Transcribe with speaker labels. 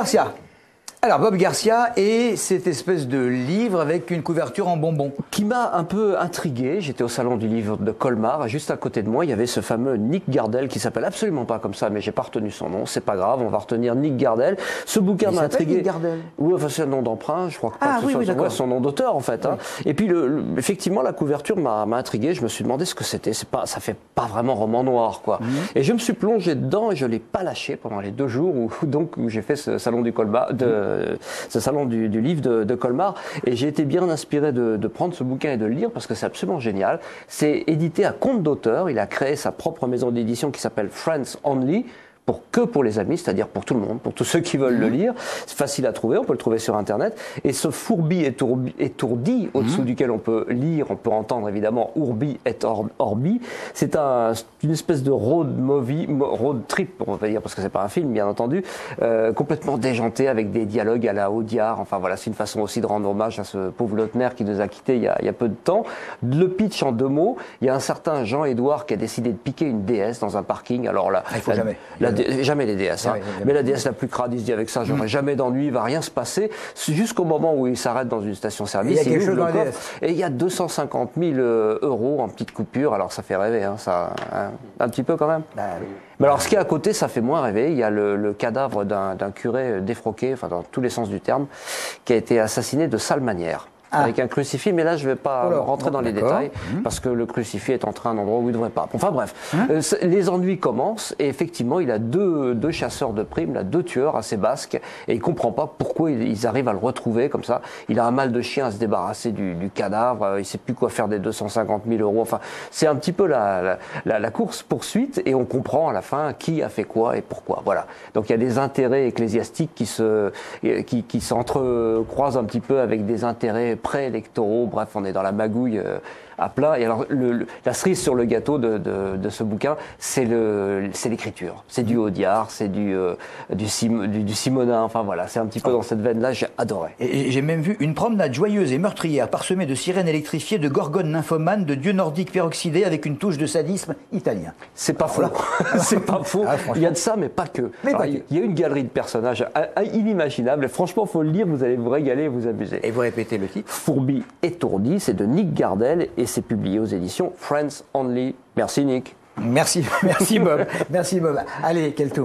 Speaker 1: Garcia. Alors, Bob Garcia et cette espèce de livre avec une couverture en bonbon.
Speaker 2: Qui m'a un peu intrigué. J'étais au salon du livre de Colmar. Juste à côté de moi, il y avait ce fameux Nick Gardel qui s'appelle absolument pas comme ça, mais j'ai pas retenu son nom. C'est pas grave, on va retenir Nick Gardel. Ce bouquin m'a intrigué.
Speaker 1: Nick Gardel.
Speaker 2: Oui, enfin, c'est un nom d'emprunt. Je crois que
Speaker 1: pas que ce soit
Speaker 2: son nom d'auteur, en fait. Hein. Et puis, effectivement, la couverture m'a intrigué. Je me suis demandé ce que c'était. Ça fait pas vraiment roman noir, quoi. Et je me suis plongé dedans et je l'ai pas lâché pendant les 2 jours où j'ai fait ce salon du Colmar, ce salon du livre de Colmar, et j'ai été bien inspiré de prendre ce bouquin et de le lire parce que c'est absolument génial. C'est édité à compte d'auteur. Il a créé sa propre maison d'édition qui s'appelle Friends Only, pour les amis, c'est-à-dire pour tout le monde, pour tous ceux qui veulent le lire. C'est facile à trouver, on peut le trouver sur Internet. Et ce fourbi étourdi, au-dessous duquel on peut lire, on peut entendre évidemment Urbi et Orbi. C'est une espèce de road trip, on va dire, parce que c'est pas un film, bien entendu, complètement déjanté avec des dialogues à la Audiard. Enfin voilà, c'est une façon aussi de rendre hommage à ce pauvre Lautner qui nous a quittés il y a peu de temps. Le pitch en 2 mots, il y a un certain Jean-Édouard qui a décidé de piquer une déesse dans un parking. Alors là,
Speaker 1: il faut jamais.
Speaker 2: Jamais les déesses, hein. Mais la déesse la plus crade, il se dit avec ça, j'aurai jamais d'ennui, il va rien se passer. Jusqu'au moment où il s'arrête dans une station-service,
Speaker 1: il y a quelque chose dans la déesse.
Speaker 2: Et il y a 250 000 euros en petite coupure. Alors ça fait rêver, hein, un petit peu quand même. Mais alors ce qui est à côté, ça fait moins rêver. Il y a le cadavre d'un curé défroqué, enfin dans tous les sens du terme, qui a été assassiné de sale manière. Avec un crucifix, mais là je ne vais pas rentrer dans les détails parce que le crucifix est entré à un endroit où il ne devrait pas. Enfin bref, les ennuis commencent et effectivement il a deux chasseurs de primes, là, 2 tueurs assez basques, et il ne comprend pas pourquoi ils arrivent à le retrouver comme ça. Il a un mal de chien à se débarrasser du cadavre, il ne sait plus quoi faire des 250 000 euros. Enfin, c'est un petit peu la course-poursuite et on comprend à la fin qui a fait quoi et pourquoi. Voilà. Donc il y a des intérêts ecclésiastiques qui s'entrecroisent un petit peu avec des intérêts préélectoraux. Bref, on est dans la magouille à plat. Et alors, la cerise sur le gâteau de ce bouquin, c'est l'écriture. C'est du Audiard, c'est du Simonin. Enfin voilà, c'est un petit peu dans cette veine-là. J'ai adoré.
Speaker 1: Et j'ai même vu une promenade joyeuse et meurtrière, parsemée de sirènes électrifiées, de gorgones nymphomanes, de dieux nordiques peroxydés, avec une touche de sadisme italien.
Speaker 2: C'est pas faux. C'est pas faux. Il y a de ça, mais pas que. Il y a une galerie de personnages inimaginables. Franchement, faut le lire. Vous allez vous régaler et vous amuser.
Speaker 1: Et vous répétez le titre?
Speaker 2: Fourbi étourdi, c'est de Nick Gardel et c'est publié aux éditions Friends Only. Merci Nick.
Speaker 1: Merci Bob. Merci Bob. Allez, quel tour.